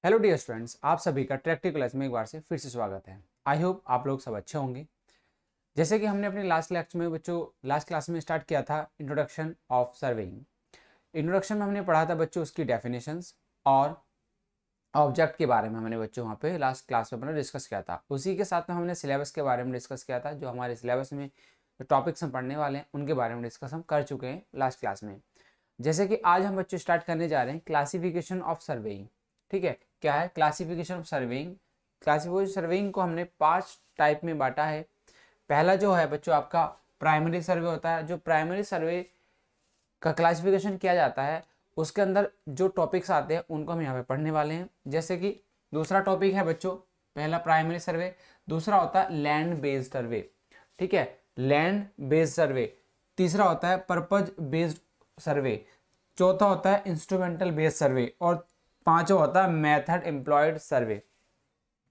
Hello dear students, आप सभी का ट्रैक्टिव क्लास में एक बार से फिर से स्वागत है। आई होप आप लोग सब अच्छे होंगे। जैसे कि हमने अपने लास्ट क्लास में स्टार्ट किया था इंट्रोडक्शन ऑफ सर्वेइंग। इंट्रोडक्शन में हमने पढ़ा था बच्चों उसकी डेफिनेशंस और ऑब्जेक्ट के बारे में हमने बच्चों वहाँ पे लास्ट क्लास में अपना डिस्कस किया था। उसी के साथ में हमने सिलेबस के बारे में डिस्कस किया था। जो हमारे सिलेबस में जो टॉपिक्स हम पढ़ने वाले हैं उनके बारे में डिस्कस हम कर चुके हैं लास्ट क्लास में। जैसे कि आज हम बच्चों स्टार्ट करने जा रहे हैं क्लासिफिकेशन ऑफ सर्वेइंग। ठीक है, क्या है classification of surveying? Classification surveying को हमने 5 टाइप में बांटा है। पहला जो है बच्चों आपका प्राइमरी सर्वे होता है। जो प्राइमरी सर्वे का क्लासिफिकेशन किया जाता है उसके अंदर जो टॉपिक्स आते हैं उनको हम यहाँ पे पढ़ने वाले हैं। जैसे कि दूसरा टॉपिक है बच्चों, पहला प्राइमरी सर्वे, दूसरा होता है लैंड बेस्ड सर्वे। ठीक है, लैंड बेस्ड सर्वे। तीसरा होता है पर्पज बेस्ड सर्वे। चौथा होता है इंस्ट्रूमेंटल बेस्ड सर्वे और पांचवा होता है मेथड एम्प्लॉयड सर्वे।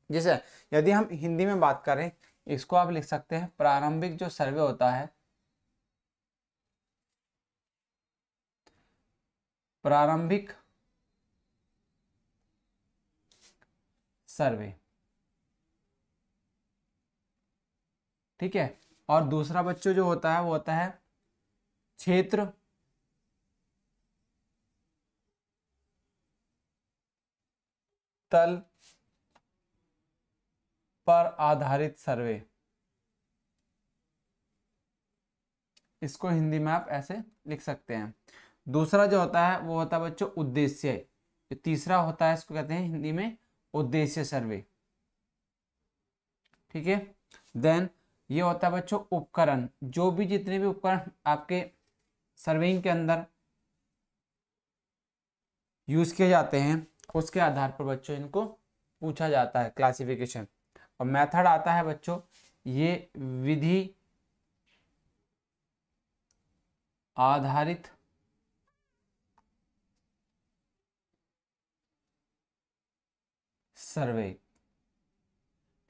जैसे यदि हम हिंदी में बात करें, इसको आप लिख सकते हैं प्रारंभिक जो सर्वे होता है, प्रारंभिक सर्वे। ठीक है, और दूसरा बच्चों जो होता है वो होता है क्षेत्र तल पर आधारित सर्वे। इसको हिंदी में आप ऐसे लिख सकते हैं। दूसरा जो होता है वो होता है बच्चों उद्देश्य। तीसरा होता है इसको कहते हैं हिंदी में उद्देश्य सर्वे। ठीक है, देन ये होता है बच्चों उपकरण। जो भी जितने भी उपकरण आपके सर्वेइंग के अंदर यूज किए जाते हैं उसके आधार पर बच्चों इनको पूछा जाता है क्लासिफिकेशन। और मेथड आता है बच्चों, ये विधि आधारित सर्वे।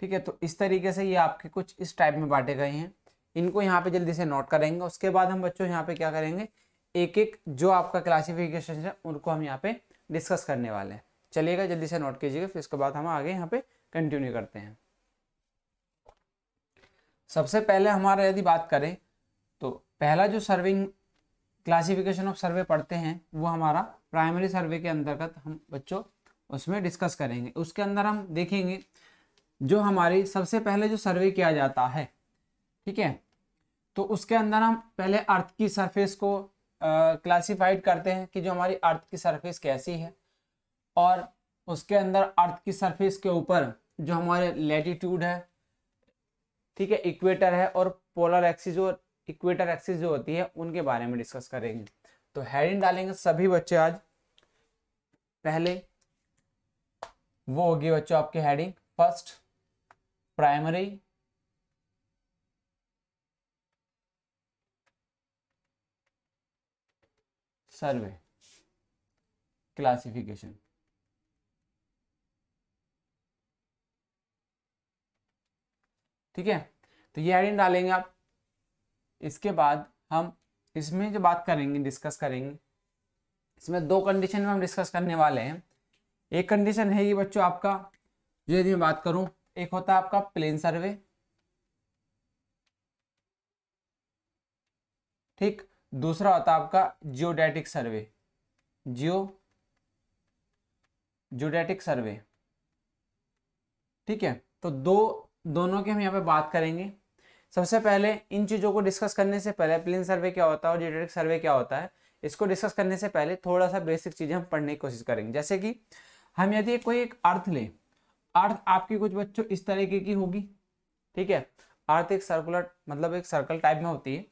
ठीक है, तो इस तरीके से ये आपके कुछ इस टाइप में बांटे गए हैं। इनको यहाँ पे जल्दी से नोट करेंगे। उसके बाद हम बच्चों यहाँ पे क्या करेंगे, एक एक जो आपका क्लासिफिकेशन है उनको हम यहाँ पे डिस्कस करने वाले हैं। चलिएगा, जल्दी से नोट कीजिएगा, फिर उसके बाद हम आगे यहाँ पे कंटिन्यू करते हैं। सबसे पहले हमारा यदि बात करें तो पहला जो सर्विंग क्लासिफिकेशन ऑफ सर्वे पढ़ते हैं वो हमारा प्राइमरी सर्वे के अंतर्गत हम बच्चों उसमें डिस्कस करेंगे। उसके अंदर हम देखेंगे जो हमारी सबसे पहले जो सर्वे किया जाता है। ठीक है, तो उसके अंदर हम पहले अर्थ की सरफेस को क्लासिफाइड करते हैं कि जो हमारी अर्थ की सरफेस कैसी है, और उसके अंदर अर्थ की सरफेस के ऊपर जो हमारे लैटिट्यूड है, ठीक है, इक्वेटर है, और पोलर एक्सिस और इक्वेटर एक्सिस जो होती है उनके बारे में डिस्कस करेंगे। तो हेडिंग डालेंगे सभी बच्चे आज। पहले वो होगी बच्चों आपकी हेडिंग फर्स्ट प्राइमरी सर्वे क्लासिफिकेशन। ठीक है, तो ये हेडिंग डालेंगे आप। इसके बाद हम इसमें जो बात करेंगे डिस्कस करेंगे, इसमें दो कंडीशन में हम डिस्कस करने वाले हैं। एक कंडीशन है ये बच्चों आपका, जो यदि मैं बात करूं, एक होता है आपका प्लेन सर्वे। ठीक, दूसरा होता है आपका जियोडेटिक सर्वे। जियोडेटिक सर्वे। ठीक है, तो दोनों की हम यहाँ पे बात करेंगे। सबसे पहले इन चीज़ों को डिस्कस करने से पहले, प्लेन सर्वे क्या होता है और जियोडेटिक सर्वे क्या होता है, इसको डिस्कस करने से पहले थोड़ा सा बेसिक चीज़ें हम पढ़ने की कोशिश करेंगे। जैसे कि हम यदि कोई एक अर्थ लें, अर्थ आपकी कुछ बच्चों इस तरीके की होगी। ठीक है, अर्थ एक सर्कुलर मतलब एक सर्कल टाइप में होती है।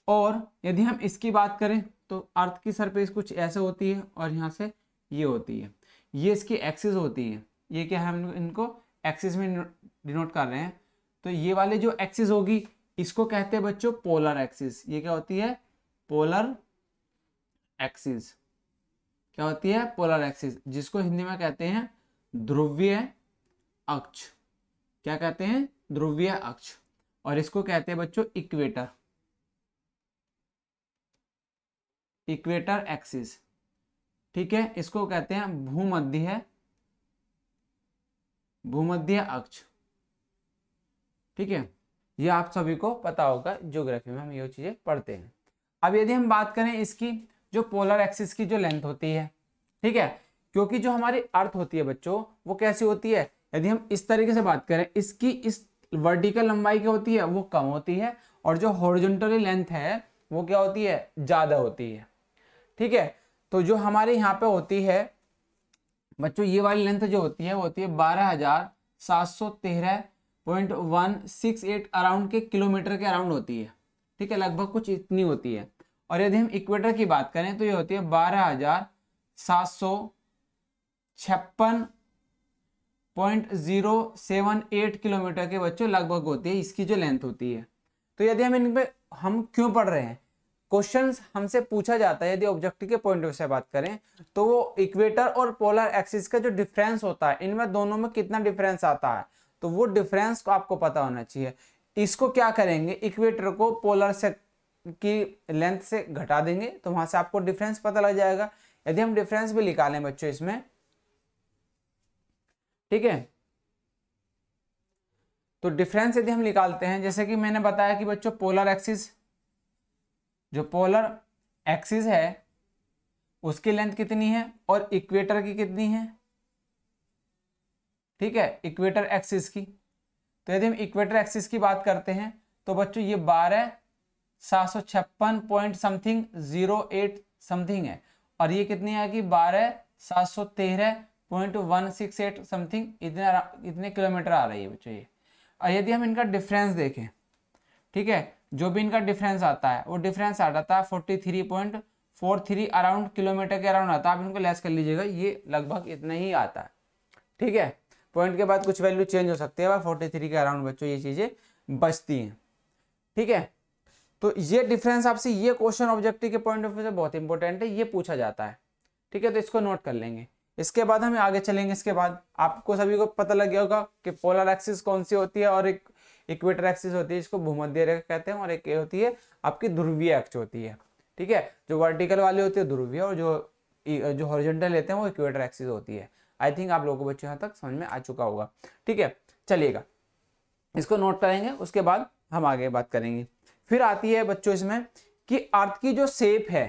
और यदि हम इसकी बात करें तो अर्थ की सरफेस कुछ ऐसे होती है और यहाँ से ये होती है, ये इसकी एक्सिस होती है। ये क्या है, हम इनको एक्सिस में डिनोट कर रहे हैं। तो ये वाले जो एक्सिस होगी इसको कहते हैं बच्चों पोलर एक्सिस। ये क्या होती है, पोलर एक्सिस। क्या होती है, पोलर एक्सिस, जिसको हिंदी में कहते हैं ध्रुवीय अक्ष। क्या कहते हैं, ध्रुवीय अक्ष। और इसको कहते हैं बच्चों इक्वेटर, इक्वेटर एक्सिस। ठीक है, इसको कहते हैं भूमध्य भूमध्य अक्ष, ठीक है, ये आप सभी को पता होगा, ज्योग्राफी में हम ये चीजें पढ़ते हैं। अब यदि हम बात करें इसकी जो पोलर एक्सिस की जो लेंथ होती है, ठीक है, क्योंकि जो हमारी अर्थ होती है बच्चों वो कैसी होती है, यदि हम इस तरीके से बात करें, इसकी इस वर्टिकल लंबाई क्या होती है, वो कम होती है, और जो हॉरिजॉन्टली लेंथ है वो क्या होती है, ज्यादा होती है, ठीक है। तो जो हमारे यहाँ पे होती है बच्चों, ये वाली लेंथ जो होती है वो होती है 12,713.168 अराउंड के किलोमीटर के अराउंड होती है, ठीक है, लगभग कुछ इतनी होती है। और यदि हम इक्वेटर की बात करें तो ये होती है 12,756.078 किलोमीटर के बच्चों लगभग होती है, इसकी जो लेंथ होती है। तो यदि हम इन पे हम क्यों पढ़ रहे हैं, क्वेश्चंस हमसे पूछा जाता है, यदि ऑब्जेक्टिव के पॉइंट ऑफ व्यू से बात करें तो वो इक्वेटर और पोलर एक्सिस का जो डिफरेंस होता है, इनमें दोनों में कितना डिफरेंस आता है, तो वो डिफरेंस को आपको पता होना चाहिए। इसको क्या करेंगे, इक्वेटर को पोलर से की लेंथ से घटा देंगे तो वहां से आपको डिफरेंस पता लग जाएगा। यदि हम डिफरेंस भी निकालें बच्चों इसमें, ठीक है, तो डिफरेंस यदि हम निकालते हैं, जैसे कि मैंने बताया कि बच्चों पोलर एक्सिस, जो पोलर एक्सिस है उसकी लेंथ कितनी है और इक्वेटर की कितनी है, ठीक है, इक्वेटर एक्सिस की। तो यदि हम इक्वेटर एक्सिस की बात करते हैं तो बच्चों ये 12,756 पॉइंट समथिंग 08 समथिंग है, और ये कितनी आएगी 12,713.168 समथिंग, इतने किलोमीटर आ रही है बच्चों ये। और यदि हम इनका डिफरेंस देखें, ठीक है, जो भी इनका डिफरेंस आता है वो डिफरेंस आ जाता है 43.43 अराउंड किलोमीटर के अराउंड आता है। आप इनको लेस कर लीजिएगा, ये लगभग इतना ही आता है, ठीक है, पॉइंट के बाद कुछ वैल्यू चेंज हो सकती है, 43 के अराउंड बच्चों ये चीजें बचती हैं, ठीक है। तो ये डिफरेंस आपसे, ये क्वेश्चन ऑब्जेक्टिव के पॉइंट ऑफ व्यू से बहुत इंपॉर्टेंट है, ये पूछा जाता है, ठीक है, तो इसको नोट कर लेंगे। इसके बाद हम आगे चलेंगे, इसके बाद आपको सभी को पता लग गया होगा कि पोलर एक्सिस कौन सी होती है और एक इक्वेटर एक्सिस होती है, इसको भूमध्य रेखा कहते हैं, और एक ये होती है आपकी ध्रुवीय अक्ष होती है, ठीक है, जो वर्टिकल वाली होती है ध्रुवीय, और जो हॉरिजॉन्टल लेते हैं वो इक्वेटर एक्सिस होती है। आई थिंक आप लोगों को बच्चों यहाँ तक समझ में आ चुका होगा, ठीक है, चलिएगा इसको नोट करेंगे, उसके बाद हम आगे बात करेंगे। फिर आती है बच्चों इसमें कि अर्थ की जो शेप है,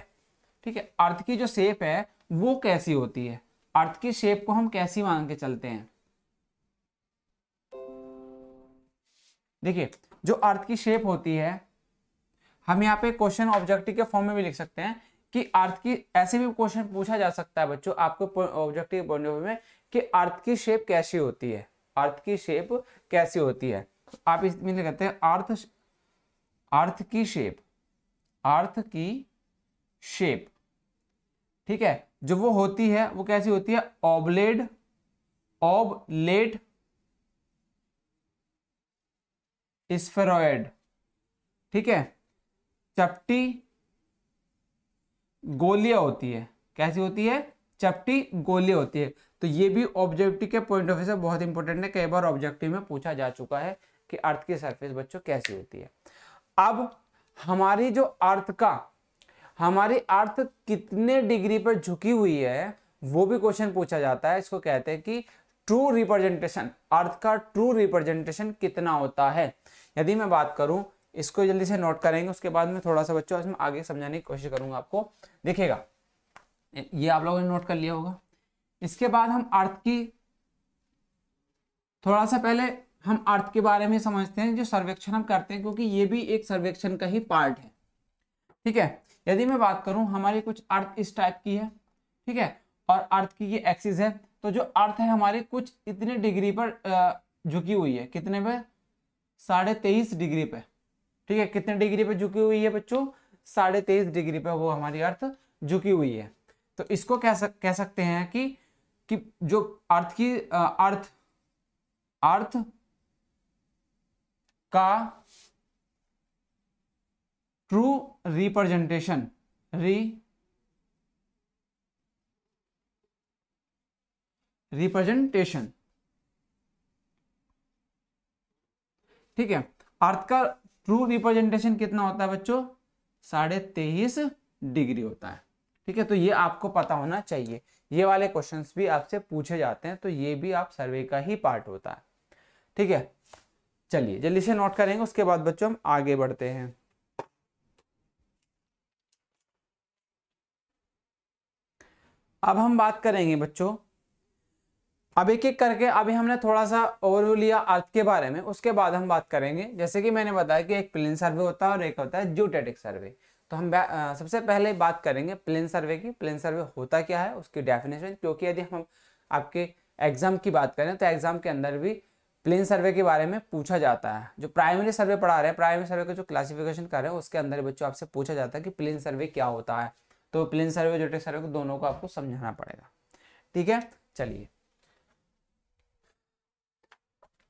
ठीक है, अर्थ की जो शेप है वो कैसी होती है, अर्थ की शेप को हम कैसी मान के चलते हैं। देखिए जो अर्थ की शेप होती है, हम यहाँ पे क्वेश्चन ऑब्जेक्टिव के फॉर्म में भी लिख सकते हैं कि अर्थ की, ऐसे भी क्वेश्चन पूछा जा सकता है बच्चों आपको ऑब्जेक्टिव पॉइंट ऑफ व्यू में कि अर्थ की शेप कैसी होती है, अर्थ की शेप कैसी होती है। आप इसमें कहते हैं अर्थ की शेप, अर्थ की शेप, ठीक है, जो वो होती है वो कैसी होती है, ऑबलेट स्फेरॉइड, ठीक है, चपटी गोलिया होती है, कैसी होती है, चपटी गोलिया होती है। तो ये भी ऑब्जेक्टिव के पॉइंट ऑफ व्यू से बहुत इंपॉर्टेंट है, कई बार ऑब्जेक्टिव में पूछा जा चुका है कि अर्थ की सरफेस बच्चों कैसी होती है। अब हमारी जो हमारी अर्थ कितने डिग्री पर झुकी हुई है वो भी क्वेश्चन पूछा जाता है। इसको कहते हैं कि ट्रू रिप्रेजेंटेशन, अर्थ का ट्रू रिप्रेजेंटेशन कितना होता है। यदि मैं बात करूं, इसको जल्दी से नोट करेंगे, उसके बाद में थोड़ा सा बच्चों इसमें आगे समझाने की कोशिश करूंगा आपको। देखिएगा ये आप लोगों ने नोट कर लिया होगा। इसके बाद हम अर्थ की, थोड़ा सा पहले हम अर्थ के बारे में समझते हैं, जो सर्वेक्षण हम करते हैं, क्योंकि ये भी एक सर्वेक्षण का ही पार्ट है, ठीक है। यदि मैं बात करूं, हमारी कुछ अर्थ इस टाइप की है, ठीक है, और अर्थ की ये एक्सिस है, तो जो अर्थ है हमारी कुछ इतने डिग्री पर झुकी हुई है, कितने पे, 23.5 डिग्री पे, ठीक है, कितने डिग्री पे झुकी हुई है बच्चों, 23.5 डिग्री पे वो हमारी अर्थ झुकी हुई है। तो इसको कह सकते हैं कि जो अर्थ की अर्थ का ट्रू रिप्रेजेंटेशन, ठीक है, अर्थ का ट्रू रिप्रेजेंटेशन कितना होता है बच्चों, 23.5 डिग्री होता है, ठीक है, तो ये आपको पता होना चाहिए। ये वाले क्वेश्चंस भी आपसे पूछे जाते हैं, तो ये भी आप सर्वे का ही पार्ट होता है। ठीक है, चलिए जल्दी से नोट करेंगे, उसके बाद बच्चों हम आगे बढ़ते हैं। अब हम बात करेंगे बच्चों, अब एक एक करके, अभी हमने थोड़ा सा ओवरव्यू लिया अर्थ के बारे में, उसके बाद हम बात करेंगे। जैसे कि मैंने बताया कि एक प्लेन सर्वे होता है और एक होता है जियोटेटिक सर्वे। तो हम सबसे पहले बात करेंगे प्लेन सर्वे की। प्लेन सर्वे होता क्या है, उसकी डेफिनेशन, क्योंकि यदि हम आपके एग्जाम की बात करें तो एग्जाम के अंदर भी प्लेन सर्वे के बारे में पूछा जाता है। जो प्राइमरी सर्वे पढ़ा रहे हैं, प्राइमरी सर्वे का जो क्लासिफिकेशन कर रहे हैं, उसके अंदर बच्चों आपसे पूछा जाता है कि प्लेन सर्वे क्या होता है। तो प्लेन सर्वे जियोटेटिक सर्वे को दोनों को आपको समझाना पड़ेगा। ठीक है, चलिए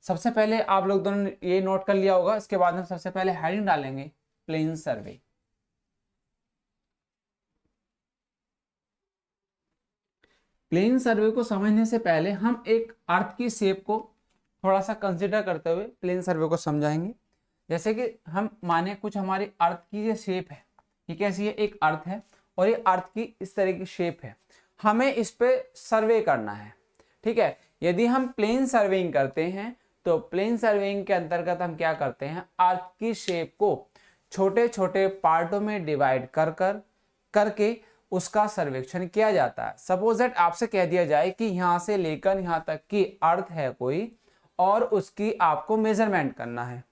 सबसे पहले आप लोग दोनों ने ये नोट कर लिया होगा, इसके बाद हम सबसे पहले हेडिंग डालेंगे प्लेन सर्वे। प्लेन सर्वे को समझने से पहले हम एक अर्थ की शेप को थोड़ा सा कंसिडर करते हुए प्लेन सर्वे को समझाएंगे। जैसे कि हम माने कुछ हमारी अर्थ की जो शेप है, ये कैसी है, एक अर्थ है और ये अर्थ की इस तरह की शेप है, हमें इस पे सर्वे करना है। ठीक है, यदि हम प्लेन सर्वेइंग करते हैं तो प्लेन सर्वेइंग के अंतर्गत हम क्या करते हैं, अर्थ की शेप को छोटे छोटे पार्टों में डिवाइड करके उसका सर्वेक्षण किया जाता है। सपोज दैट आपसे कह दिया जाए कि यहां से लेकर यहां तक की अर्थ है कोई, और उसकी आपको मेजरमेंट करना है।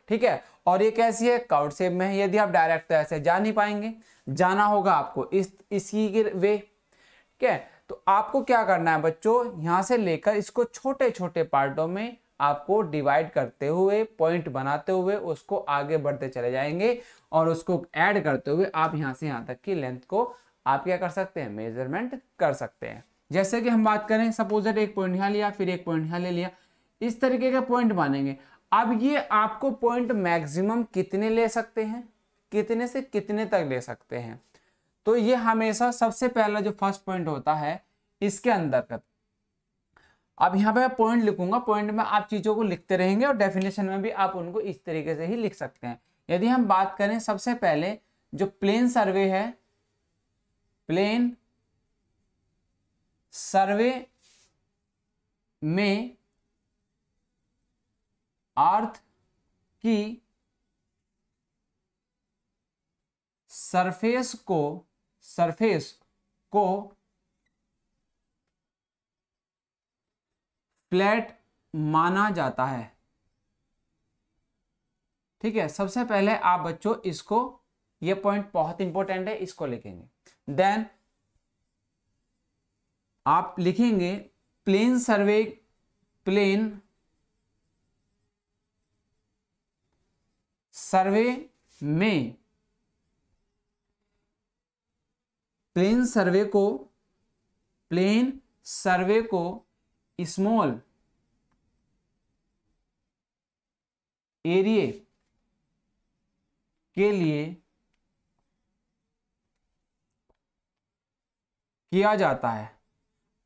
ठीक है, और ये कैसी है, कर्व शेप में है। यदि आप डायरेक्ट तो ऐसे जा नहीं पाएंगे, जाना होगा आपको इसी के वे। ठीक है, तो आपको क्या करना है बच्चों, यहां से लेकर इसको छोटे छोटे पार्टों में आपको डिवाइड करते हुए, पॉइंट बनाते हुए उसको आगे बढ़ते चले जाएंगे, और उसको ऐड करते हुए आप यहां से यहां तक की लेंथ को आप क्या कर सकते हैं, मेजरमेंट कर सकते हैं। जैसे कि हम बात करें, सपोज दैट एक पॉइंट यहां लिया, फिर एक पॉइंट यहां ले लिया, इस तरीके का पॉइंट मानेंगे। अब ये आपको पॉइंट मैक्सिमम कितने ले सकते हैं, कितने से कितने तक ले सकते हैं, तो ये हमेशा सबसे पहला जो फर्स्ट पॉइंट होता है इसके अंतर्गत। अब यहाँ पे मैं पॉइंट लिखूंगा, पॉइंट में आप चीजों को लिखते रहेंगे और डेफिनेशन में भी आप उनको इस तरीके से ही लिख सकते हैं। यदि हम बात करें सबसे पहले जो प्लेन सर्वे है, प्लेन सर्वे में अर्थ की सरफेस को फ्लैट माना जाता है। ठीक है, सबसे पहले आप बच्चों इसको, ये पॉइंट बहुत इंपॉर्टेंट है, इसको लिखेंगे। देन आप लिखेंगे प्लेन सर्वे में प्लेन सर्वे को स्मॉल एरिया के लिए किया जाता है।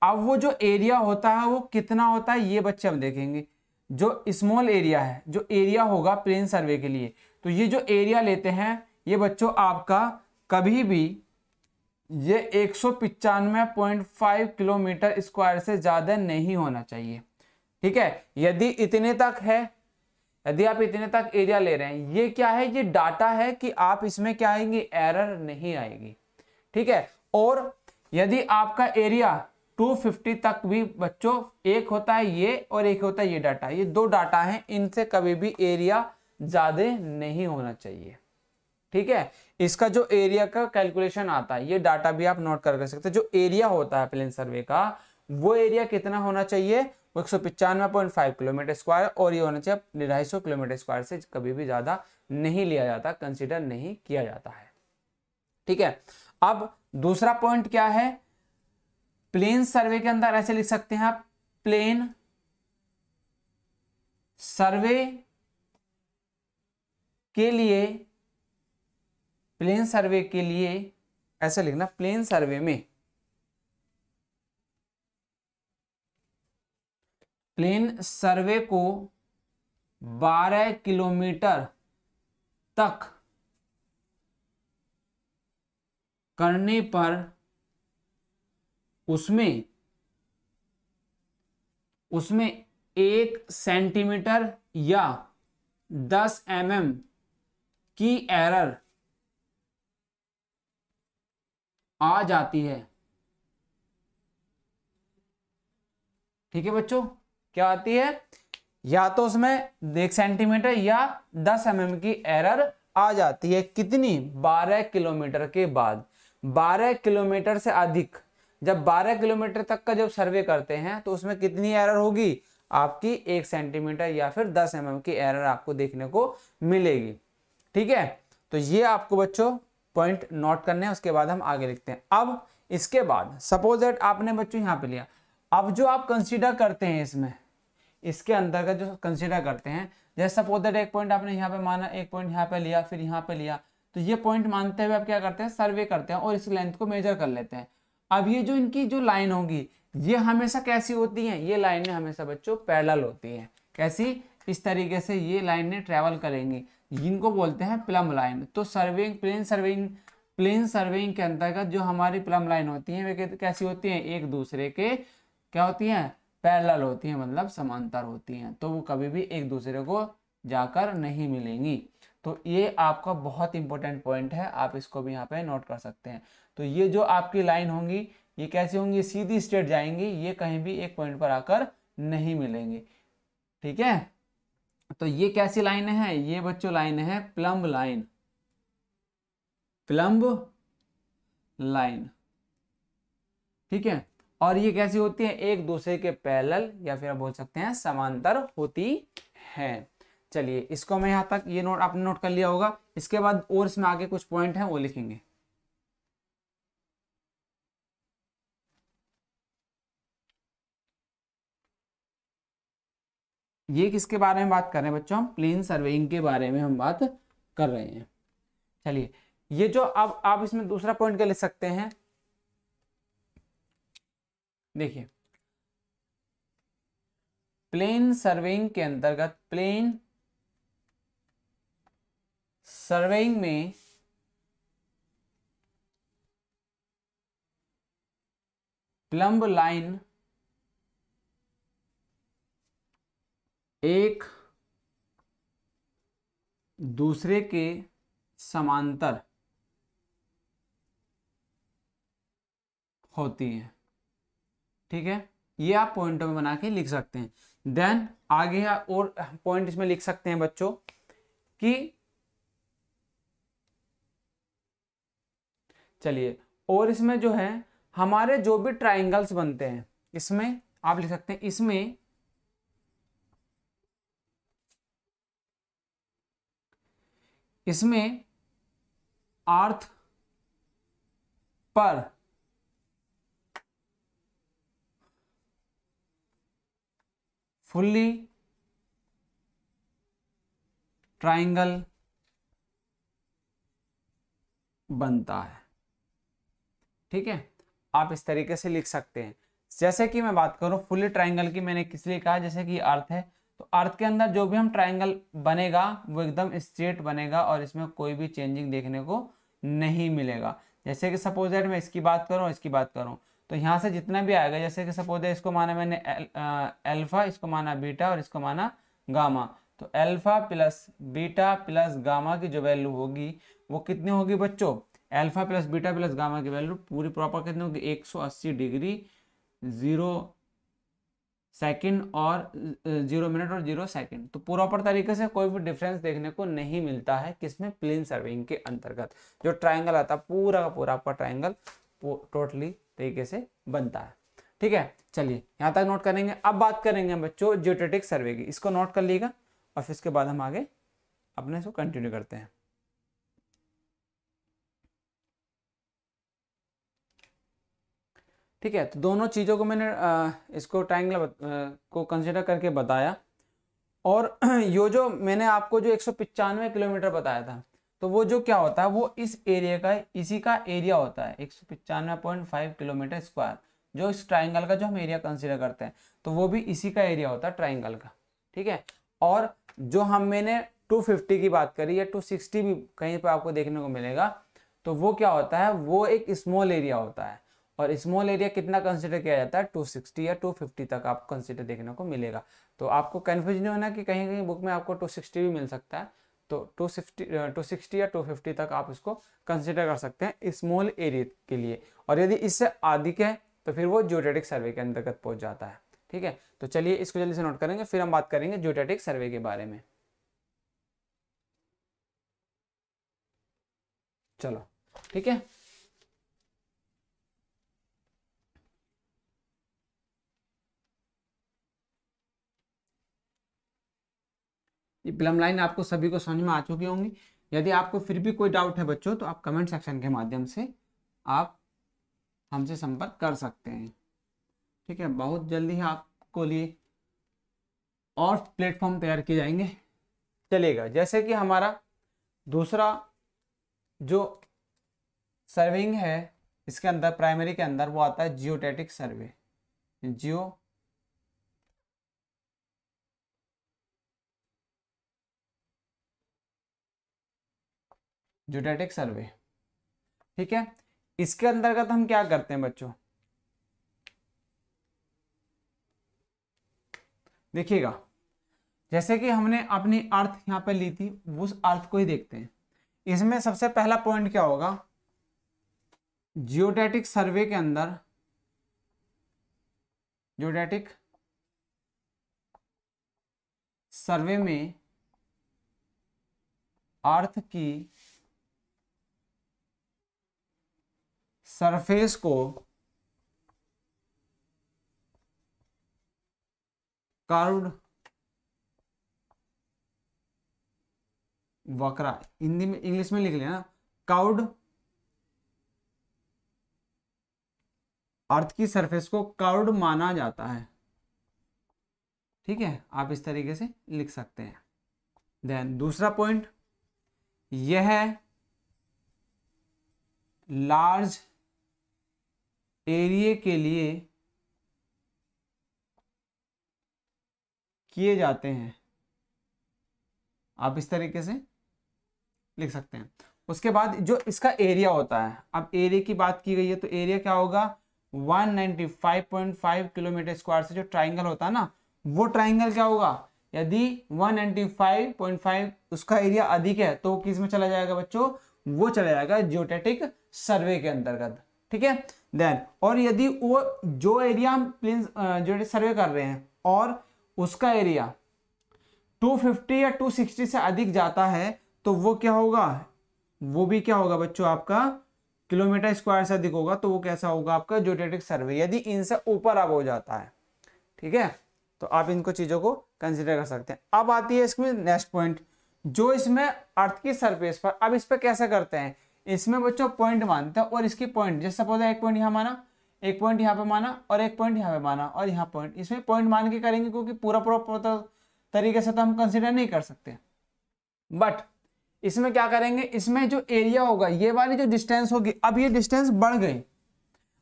अब वो जो एरिया होता है वो कितना होता है, ये बच्चे हम देखेंगे। जो स्मॉल एरिया है, जो एरिया होगा प्लेन सर्वे के लिए, तो ये जो एरिया लेते हैं ये बच्चों आपका कभी भी ये 195.5 किलोमीटर स्क्वायर से ज्यादा नहीं होना चाहिए। ठीक है, यदि इतने तक है, यदि आप इतने तक एरिया ले रहे हैं, ये क्या है, ये डाटा है कि आप इसमें क्या आएंगे, एरर नहीं आएगी। ठीक है, और यदि आपका एरिया 250 तक भी बच्चों, एक होता है ये और एक होता है ये डाटा, ये दो डाटा हैं, इनसे कभी भी एरिया ज्यादा नहीं होना चाहिए। ठीक है, इसका जो एरिया का कैलकुलेशन आता है, ये डाटा भी आप नोट कर सकते हैं। जो एरिया होता है प्लेन सर्वे का, वो एरिया कितना होना चाहिए, 195.5 किलोमीटर स्क्वायर, और ये होना चाहिए 250 किलोमीटर स्क्वायर से कभी भी ज्यादा नहीं लिया जाता, कंसिडर नहीं किया जाता है। ठीक है, अब दूसरा पॉइंट क्या है, प्लेन सर्वे के अंदर ऐसे लिख सकते हैं आप, प्लेन सर्वे के लिए, प्लेन सर्वे के लिए ऐसे लिखना, प्लेन सर्वे में प्लेन सर्वे को 12 किलोमीटर तक करने पर उसमें 1 सेंटीमीटर या 10 mm की एरर आ जाती है। ठीक है बच्चों, क्या आती है? या तो उसमें 1 सेंटीमीटर या 10 mm की एरर आ जाती है। कितनी? 12 किलोमीटर के बाद। 12 किलोमीटर से अधिक, जब 12 किलोमीटर तक का जब सर्वे करते हैं तो उसमें कितनी एरर होगी? आपकी 1 सेंटीमीटर या फिर 10 mm की एरर आपको देखने को मिलेगी। ठीक है, तो ये आपको बच्चों पॉइंट नोट करने हैं, उसके बाद हम आगे लिखते हैं। अब इसके बाद सपोज दैट आपने बच्चों यहाँ पे लिया, अब जो आप कंसीडर करते हैं इसमें, इसके अंतर्गत जो कंसीडर करते हैं, जैसे सपोज दैट एक पॉइंट आपने यहाँ पे माना, एक पॉइंट यहाँ पे लिया, फिर यहाँ पे लिया, तो ये पॉइंट मानते हुए आप क्या करते हैं? सर्वे करते हैं और इस लेंथ को मेजर कर लेते हैं। अब ये जो इनकी जो लाइन होगी ये हमेशा कैसी होती है? ये लाइनें हमेशा बच्चों पैरेलल होती हैं। कैसी? इस तरीके से ये लाइनें ट्रेवल करेंगी, जिनको बोलते हैं प्लम लाइन। तो प्लेन सर्वेइंग के अंतर्गत जो हमारी प्लम लाइन होती है वे कैसी होती हैं? एक दूसरे के क्या होती हैं? पैरेलल होती हैं, मतलब समांतर होती हैं। तो वो कभी भी एक दूसरे को जाकर नहीं मिलेंगी। तो ये आपका बहुत इंपॉर्टेंट पॉइंट है, आप इसको भी यहाँ पे नोट कर सकते हैं। तो ये जो आपकी लाइन होंगी ये कैसी होंगी? सीधी स्ट्रेट जाएंगी, ये कहीं भी एक पॉइंट पर आकर नहीं मिलेंगी। ठीक है, तो ये कैसी लाइन है? ये बच्चों लाइन है प्लम्ब लाइन। प्लम्ब लाइन, ठीक है। और ये कैसी होती है? एक दूसरे के पैरेलल या फिर आप बोल सकते हैं समांतर होती है। चलिए, इसको मैं यहां तक ये नोट आपने नोट कर लिया होगा। इसके बाद और इसमें आगे कुछ पॉइंट हैं वो लिखेंगे। ये किसके बारे में बात कर रहे हैं बच्चों? हम प्लेन सर्वेइंग के बारे में हम बात कर रहे हैं। चलिए, ये जो अब आप इसमें दूसरा पॉइंट क्या लिख सकते हैं? देखिए, प्लेन सर्वेइंग के अंतर्गत, प्लेन सर्वेइंग में प्लम्ब लाइन एक दूसरे के समांतर होती है। ठीक है, ये आप पॉइंटों में बना के लिख सकते हैं। देन आगे और पॉइंट इसमें लिख सकते हैं बच्चों कि चलिए, और इसमें जो है हमारे जो भी ट्राइंगल्स बनते हैं, इसमें आप लिख सकते हैं, इसमें अर्थ पर फुल्ली ट्राइंगल बनता है। ठीक है, आप इस तरीके से लिख सकते हैं। जैसे कि मैं बात करूं फुल्ली ट्राइंगल की, मैंने किस लिए कहा? जैसे कि अर्थ है, तो अर्थ के अंदर जो भी हम ट्राइंगल बनेगा वो एकदम स्ट्रेट बनेगा और इसमें कोई भी चेंजिंग देखने को नहीं मिलेगा। जैसे कि सपोज दैट मैं इसकी बात करूं, इसकी बात करूं, तो यहाँ से जितना भी आएगा, जैसे कि सपोज दैट इसको माना मैंने अल्फा, इसको माना बीटा और इसको माना गामा, तो alpha plus beta plus gamma की जो वैल्यू होगी वो कितनी होगी बच्चों? Alpha plus beta plus gamma की वैल्यू पूरी प्रॉपर कितनी होगी? 180 डिग्री 0 सेकंड और 0 मिनट और 0 सेकंड। तो प्रॉपर तरीके से कोई भी डिफरेंस देखने को नहीं मिलता है किसमें? प्लेन सर्वेइंग के अंतर्गत। जो ट्राइंगल आता है पूरा का पूरा आपका ट्राइंगल टोटली तरीके से बनता है। ठीक है, चलिए यहाँ तक नोट करेंगे। अब बात करेंगे बच्चों जियोटेटिक सर्वे की, इसको नोट कर लीजिएगा और फिर इसके बाद हम आगे अपने इसको कंटिन्यू करते हैं। ठीक है, तो दोनों चीज़ों को मैंने इसको ट्राइंगल को कंसिडर करके बताया। और यो जो मैंने आपको जो 195 किलोमीटर बताया था, तो वो जो क्या होता है, वो इस एरिया का, इसी का एरिया होता है 195.5 किलोमीटर स्क्वायर। जो इस ट्राइंगल का जो हम एरिया कंसिडर करते हैं, तो वो भी इसी का एरिया होता है ट्राइंगल का। ठीक है, और जो मैंने 250 की बात करी या 260 भी कहीं पर आपको देखने को मिलेगा, तो वो क्या होता है? वो एक स्मॉल एरिया होता है। और स्मॉल एरिया कितना कंसिडर किया जाता है, 260 या 250 तक आपको कंसिडर देखने को मिलेगा। तो आपको कन्फ्यूज नहीं होना कि कहीं कहीं बुक में आपको 260 भी मिल सकता है, तो 260 या 250 तक आप इसको कंसिडर कर सकते हैं स्मॉल एरिया के लिए। और यदि इससे अधिक है तो फिर वो जियोडेटिक सर्वे के अंतर्गत पहुंच जाता है। ठीक है, तो चलिए इसको जल्दी से नोट करेंगे, फिर हम बात करेंगे जियोडेटिक सर्वे के बारे में। चलो ठीक है, ये प्लम लाइन आपको सभी को समझ में आ चुकी होंगी। यदि आपको फिर भी कोई डाउट है बच्चों, तो आप कमेंट सेक्शन के माध्यम से आप हमसे संपर्क कर सकते हैं। ठीक है, बहुत जल्दी ही आपको लिए और प्लेटफॉर्म तैयार किए जाएंगे। चलेगा, जैसे कि हमारा दूसरा जो सर्वेइंग है इसके अंदर, प्राइमरी के अंदर, वो आता है जियोडेटिक सर्वे। जियोडेटिक सर्वे, ठीक है। इसके अंतर्गत हम क्या करते हैं बच्चों, देखिएगा, जैसे कि हमने अपनी अर्थ यहाँ पे ली थी, उस अर्थ को ही देखते हैं। इसमें सबसे पहला पॉइंट क्या होगा, जियोडेटिक सर्वे के अंदर, जियोडेटिक सर्वे में अर्थ की सरफेस को कर्व्ड वक्रा, हिंदी में इंग्लिश में लिख लेना, कर्व्ड, अर्थ की सरफेस को कर्व्ड माना जाता है। ठीक है, आप इस तरीके से लिख सकते हैं। देन दूसरा पॉइंट, यह लार्ज एरिया के लिए किए जाते हैं, आप इस तरीके से लिख सकते हैं। उसके बाद जो इसका एरिया होता है, अब एरिया की बात की गई है, तो एरिया क्या होगा, 195.5 किलोमीटर स्क्वायर से जो ट्राइंगल होता है ना, वो ट्राइंगल क्या होगा, यदि 195.5 उसका एरिया अधिक है तो किस में चला जाएगा बच्चों, वो चला जाएगा जियोडेटिक सर्वे के अंतर्गत। ठीक है, देन और यदि वो जो एरिया हम प्लेन जियोडेटिक सर्वे कर रहे हैं और उसका एरिया 250 या 260 से अधिक जाता है, तो वो क्या होगा, वो भी क्या होगा बच्चों, आपका किलोमीटर स्क्वायर से अधिक होगा, तो वो कैसा होगा आपका जियोडेटिक सर्वे, यदि इनसे ऊपर अब हो जाता है। ठीक है, तो आप इनको चीजों को कंसिडर कर सकते हैं। अब आती है इसमें नेक्स्ट पॉइंट, जो इसमें अर्थ की सरफेस पर, अब इस पर कैसे करते हैं, इसमें बच्चों पॉइंट मानते हैं, और इसकी पॉइंट, जैसे सपोज एक पॉइंट यहाँ माना, एक पॉइंट यहाँ पे माना, और एक पॉइंट यहाँ पे माना, और यहाँ पॉइंट, इसमें पॉइंट मान के करेंगे, क्योंकि पूरा तरीके से तो हम कंसिडर नहीं कर सकते। बट इसमें क्या करेंगे, इसमें जो एरिया होगा, ये वाली जो डिस्टेंस होगी, अब ये डिस्टेंस बढ़ गई,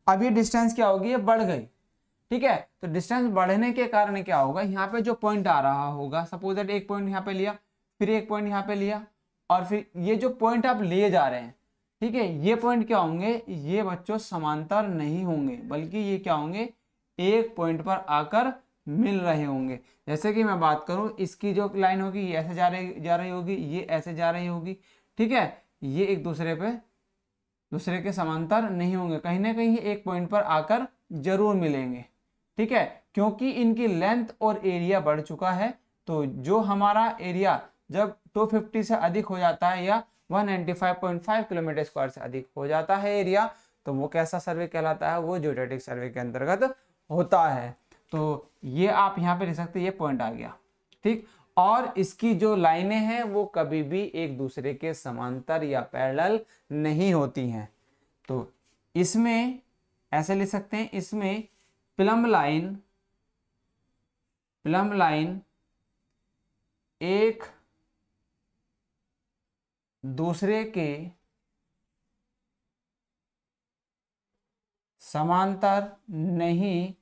अब ये डिस्टेंस क्या होगी, ये बढ़ गई। ठीक है, तो डिस्टेंस बढ़ने के कारण क्या होगा, यहाँ पे जो पॉइंट आ रहा होगा, सपोज दैट एक पॉइंट यहाँ पे लिया, फिर एक पॉइंट यहाँ पे लिया, और फिर ये जो पॉइंट आप लिए जा रहे हैं, ठीक है, ये पॉइंट क्या होंगे, ये बच्चों समांतर नहीं होंगे, बल्कि ये क्या होंगे, एक पॉइंट पर आकर मिल रहे होंगे। जैसे कि मैं बात करूं, इसकी जो लाइन होगी ये ऐसे जा रही होगी, ये ऐसे जा रही होगी। ठीक है, ये एक दूसरे के समांतर नहीं होंगे, कहीं ना कहीं एक पॉइंट पर आकर जरूर मिलेंगे। ठीक है, क्योंकि इनकी लेंथ और एरिया बढ़ चुका है, तो जो हमारा एरिया जब 250 से अधिक हो जाता है या 195.5 किलोमीटर स्क्वायर से अधिक हो जाता है एरिया, तो वो कैसा सर्वे कहलाता है, वो जियोडेटिक सर्वे के अंतर्गत होता है। तो ये आप यहाँ पे लिख सकते हैं, ये पॉइंट आ गया। ठीक, और इसकी जो लाइनें हैं वो कभी भी एक दूसरे के समांतर या पैरेलल नहीं होती हैं। तो इसमें ऐसे लिख सकते हैं, इसमें प्लम लाइन एक दूसरे के समांतर नहीं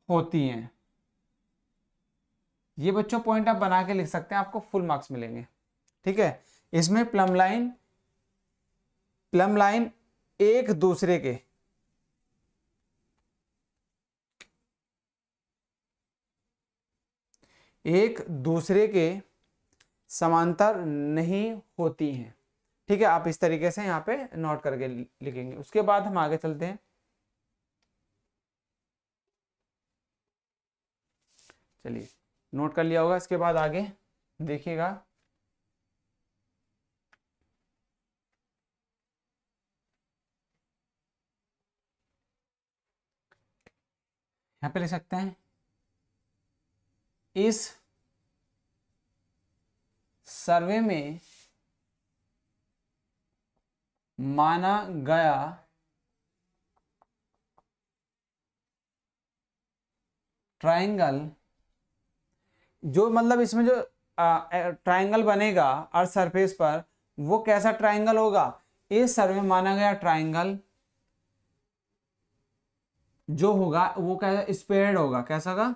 होती हैं। ये बच्चों पॉइंट आप बना के लिख सकते हैं, आपको फुल मार्क्स मिलेंगे। ठीक है, इसमें प्लम लाइन एक दूसरे के एक दूसरे के समांतर नहीं होती हैं। ठीक है, आप इस तरीके से यहाँ पे नोट करके लिखेंगे। उसके बाद हम आगे चलते हैं। चलिए, नोट कर लिया होगा। इसके बाद आगे देखिएगा, यहाँ पे लिख सकते हैं, इस सर्वे में माना गया ट्रायंगल, जो मतलब इसमें जो ट्रायंगल बनेगा अर्थ सरफेस पर, वो कैसा ट्रायंगल होगा? इस सर्वे में माना गया ट्रायंगल जो होगा वो कैसा स्पेयर्ड होगा, कैसा का,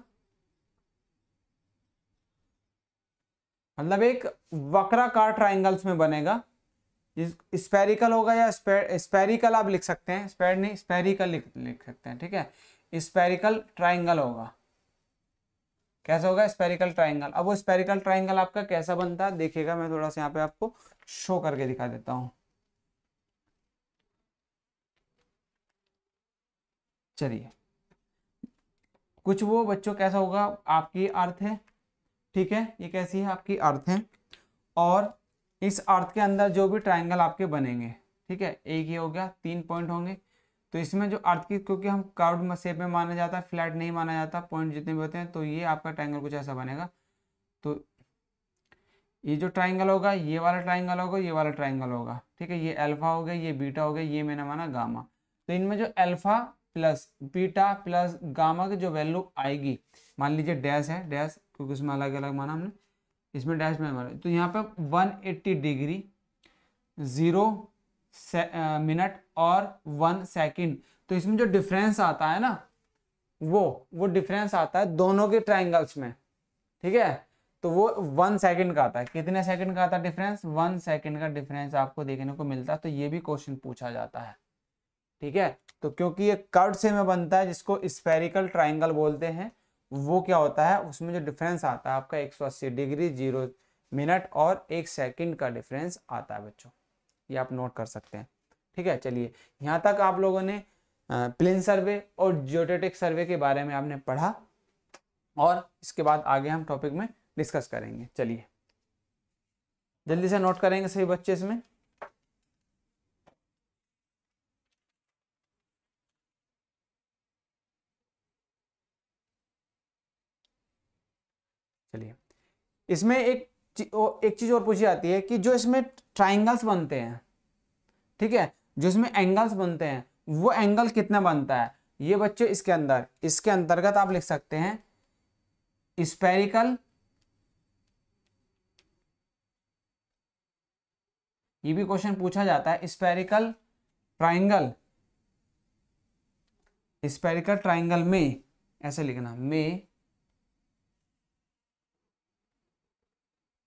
मतलब एक वक्राकार ट्रायंगल्स में बनेगा। स्पेरिकल होगा या स्पेरिकल आप लिख सकते हैं, स्पेयर नहीं स्पेरिकल लिख सकते हैं। ठीक है, स्पेरिकल ट्रायंगल होगा। कैसा होगा? Spherical triangle. अब वो स्पेरिकल ट्रायंगल आपका कैसा बनता है देखिएगा, मैं थोड़ा सा यहाँ पे आपको शो करके दिखा देता हूँ। चलिए, कुछ वो बच्चों कैसा होगा, आपकी अर्थ है। ठीक है, ये कैसी है? आपकी अर्थ है। और इस अर्थ के अंदर जो भी ट्रायंगल आपके बनेंगे, ठीक है, एक ही हो गया, 3 पॉइंट होंगे। तो इसमें जो अर्थ की, क्योंकि हम कर्व्ड शेप में माना जाता है, फ्लैट नहीं माना जाता, पॉइंट जितने भी होते हैं, तो ये आपका ट्रायंगल कुछ ऐसा बनेगा। तो ये जो ट्रायंगल होगा, ये वाला ट्रायंगल होगा, ये वाला ट्रायंगल होगा। ठीक है, ये अल्फा हो गया, ये बीटा हो गया, ये मैंने माना गामा। तो इनमें जो alpha plus beta plus gamma की जो वैल्यू आएगी, मान लीजिए डैश है, डैश क्योंकि उसमें अलग अलग माना हमने, इसमें डैश में माना, तो यहाँ पे 180 डिग्री, 0 मिनट और 1 सेकंड। तो इसमें जो डिफरेंस आता है ना, वो डिफरेंस आता है दोनों के ट्रायंगल्स में। ठीक है, तो वो 1 सेकंड का आता है। कितने सेकंड का आता है डिफरेंस? 1 सेकंड का डिफरेंस आपको देखने को मिलता है। तो ये भी क्वेश्चन पूछा जाता है। ठीक है, तो क्योंकि ये कर्व से में बनता है, जिसको स्फेरिकल ट्रायंगल बोलते हैं, वो क्या होता है, उसमें जो डिफरेंस आता है आपका 180 डिग्री, 0 मिनट और 1 सेकंड का डिफरेंस आता है बच्चों। ये आप नोट कर सकते हैं। ठीक है, चलिए, यहाँ तक आप लोगों ने प्लेन सर्वे और जियोडेटिक सर्वे के बारे में आपने पढ़ा, और इसके बाद आगे हम टॉपिक में डिस्कस करेंगे। चलिए, जल्दी से नोट करेंगे सभी बच्चे इसमें। चलिए, इसमें एक चीज और पूछी जाती है कि जो इसमें ट्राइंगल्स बनते हैं, ठीक है, जो इसमें एंगल्स बनते हैं, वो एंगल कितना बनता है? ये बच्चे इसके अंतर्गत आप लिख सकते हैं स्पेरिकल, ये भी क्वेश्चन पूछा जाता है, स्पेरिकल ट्राइंगल में, ऐसे लिखना, में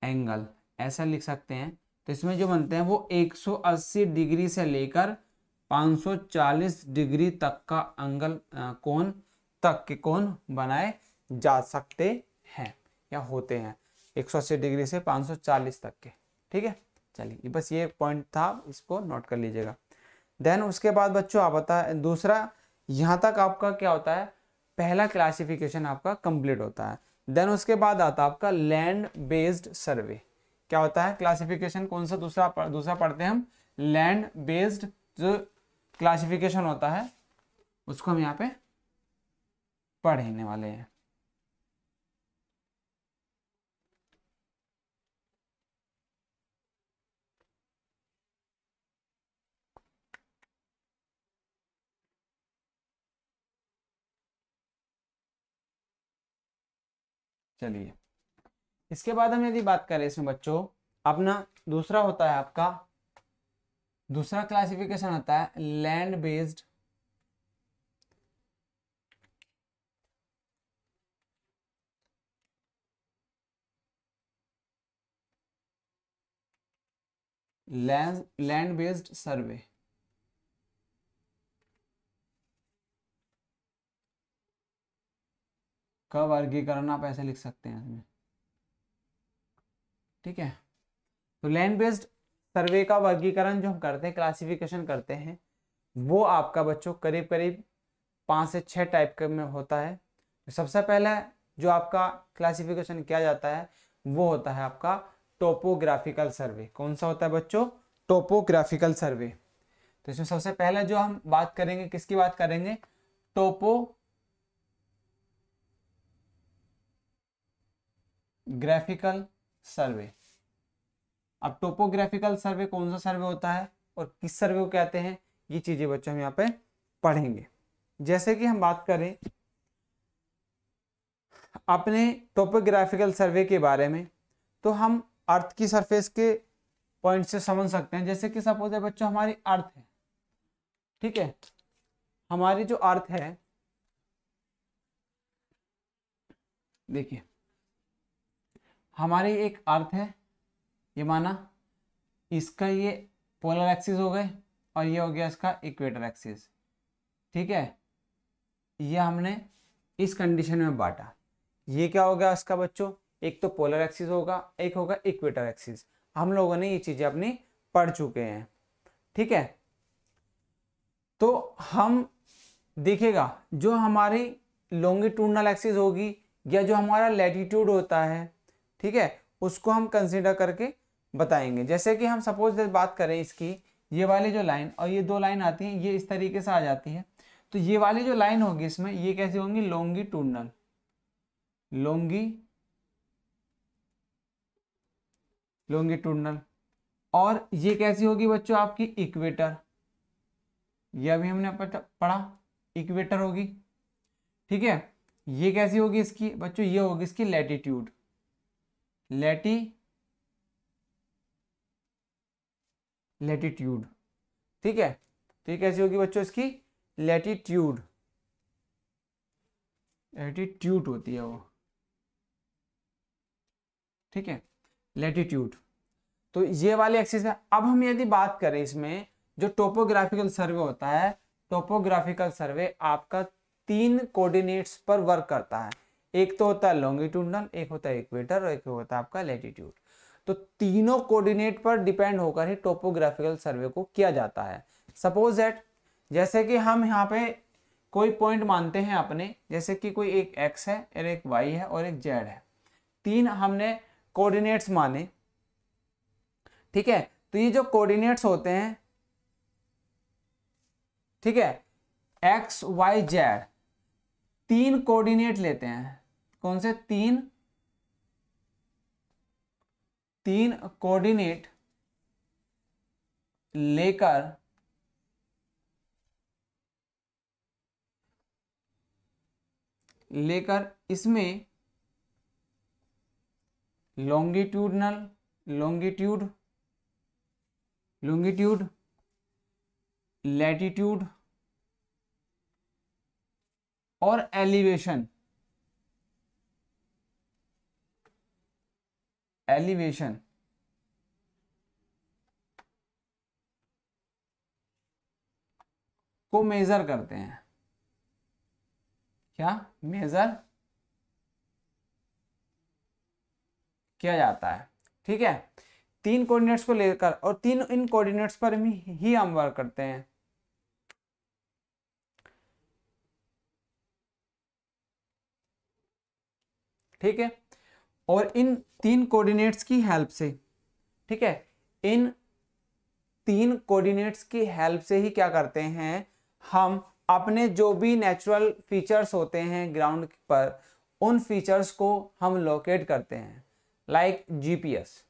एंगल, ऐसा लिख सकते हैं। तो इसमें जो बनते हैं वो 180 डिग्री से लेकर 540 डिग्री तक का एंगल, कोण तक के कोण बनाए जा सकते हैं या होते हैं, 180 डिग्री से 540 तक के। ठीक है, चलिए, बस ये पॉइंट था, इसको नोट कर लीजिएगा। देन उसके बाद बच्चों आप बता, दूसरा, यहाँ तक आपका क्या होता है, पहला क्लासिफिकेशन आपका कंप्लीट होता है। देन उसके बाद आता है आपका लैंड बेस्ड सर्वे। क्या होता है क्लासिफिकेशन? कौन सा? दूसरा पढ़ते हैं हम, लैंड बेस्ड जो क्लासिफिकेशन होता है, उसको हम यहाँ पे पढ़ने वाले हैं। चलिए, इसके बाद हम यदि बात करें इसमें बच्चों, अपना दूसरा होता है आपका, दूसरा क्लासिफिकेशन होता है लैंड बेस्ड लैंड बेस्ड सर्वे। का वर्गीकरण आप ऐसे लिख सकते हैं इसमें, ठीक है। तो लैंड बेस्ड सर्वे का वर्गीकरण जो हम करते हैं, क्लासिफिकेशन करते हैं, वो आपका बच्चों करीब करीब 5 से 6 टाइप का में होता है। सबसे पहला जो आपका क्लासिफिकेशन किया जाता है वो होता है आपका टोपोग्राफिकल सर्वे। कौन सा होता है बच्चों? Topographical survey. तो इसमें सबसे पहला जो हम बात करेंगे, किसकी बात करेंगे? Topographical survey. अब टोपोग्राफिकल सर्वे कौन सा सर्वे होता है और किस सर्वे को कहते हैं, ये चीजें बच्चों हम यहाँ पे पढ़ेंगे। जैसे कि हम बात करें अपने टोपोग्राफिकल सर्वे के बारे में, तो हम अर्थ की सरफेस के पॉइंट से समझ सकते हैं। जैसे कि सपोज है बच्चों हमारी अर्थ है, ठीक है, हमारी जो अर्थ है, देखिए हमारी एक अर्थ है, ये माना इसका ये पोलर एक्सिस हो गए और ये हो गया इसका इक्वेटर एक्सिस, ठीक है। ये हमने इस कंडीशन में बांटा। ये क्या होगा इसका बच्चों? एक तो पोलर एक्सिस होगा, एक होगा इक्वेटर एक्सिस। हम लोगों ने ये चीजें अपनी पढ़ चुके हैं, ठीक है। तो हम देखिएगा जो हमारी लॉन्गिट्यूडनल एक्सिस होगी या जो हमारा लैटिट्यूड होता है, ठीक है, उसको हम कंसीडर करके बताएंगे। जैसे कि हम सपोज बात करें इसकी, ये वाली जो लाइन और ये दो लाइन आती हैं, ये इस तरीके से आ जाती है। तो ये वाली जो लाइन होगी इसमें, ये कैसी होंगी? Longitudinal, longitudinal. और ये कैसी होगी बच्चों? आपकी इक्वेटर। ये अभी हमने पढ़ा, इक्वेटर होगी, ठीक है। ये कैसी होगी इसकी बच्चों? ये होगी इसकी लैटिट्यूड, लैटिट्यूड, ठीक है। तो ये कैसी होगी बच्चों? इसकी लैटिट्यूड, लैटिट्यूड होती है वो, ठीक है, लैटिट्यूड। तो ये वाले एक्सिस है। अब हम यदि बात करें इसमें जो टोपोग्राफिकल सर्वे होता है, टोपोग्राफिकल सर्वे आपका 3 कोऑर्डिनेट्स पर वर्क करता है। एक तो होता है लॉन्गिट्यूडनल, एक होता है इक्वेटर और एक होता है आपका लैटिट्यूड। तो तीनों कोऑर्डिनेट पर डिपेंड होकर ही टोपोग्राफिकल सर्वे को किया जाता है। सपोज दैट जैसे कि हम यहाँ पे कोई पॉइंट मानते हैं अपने, जैसे कि कोई एक एक्स है और एक वाई है और एक जेड है, 3 हमने कोऑर्डिनेट्स माने, ठीक है। तो ये जो कोऑर्डिनेट्स होते हैं, ठीक है, एक्स वाई जेड, 3 कोऑर्डिनेट लेते हैं। कौन से? 3 कोऑर्डिनेट लेकर इसमें लॉन्गिट्यूड, लैटिट्यूड और एलिवेशन को मेजर करते हैं। क्या मेजर किया जाता है, ठीक है। 3 कोऑर्डिनेट्स को लेकर और इन कोऑर्डिनेट्स पर ही हम वर्क करते हैं, ठीक है। और इन 3 कोऑर्डिनेट्स की हेल्प से, ठीक है, इन 3 कोऑर्डिनेट्स की हेल्प से ही क्या करते हैं हम अपने जो भी नेचुरल फीचर्स होते हैं ग्राउंड पर, उन फीचर्स को हम लोकेट करते हैं, लाइक जीपीएस,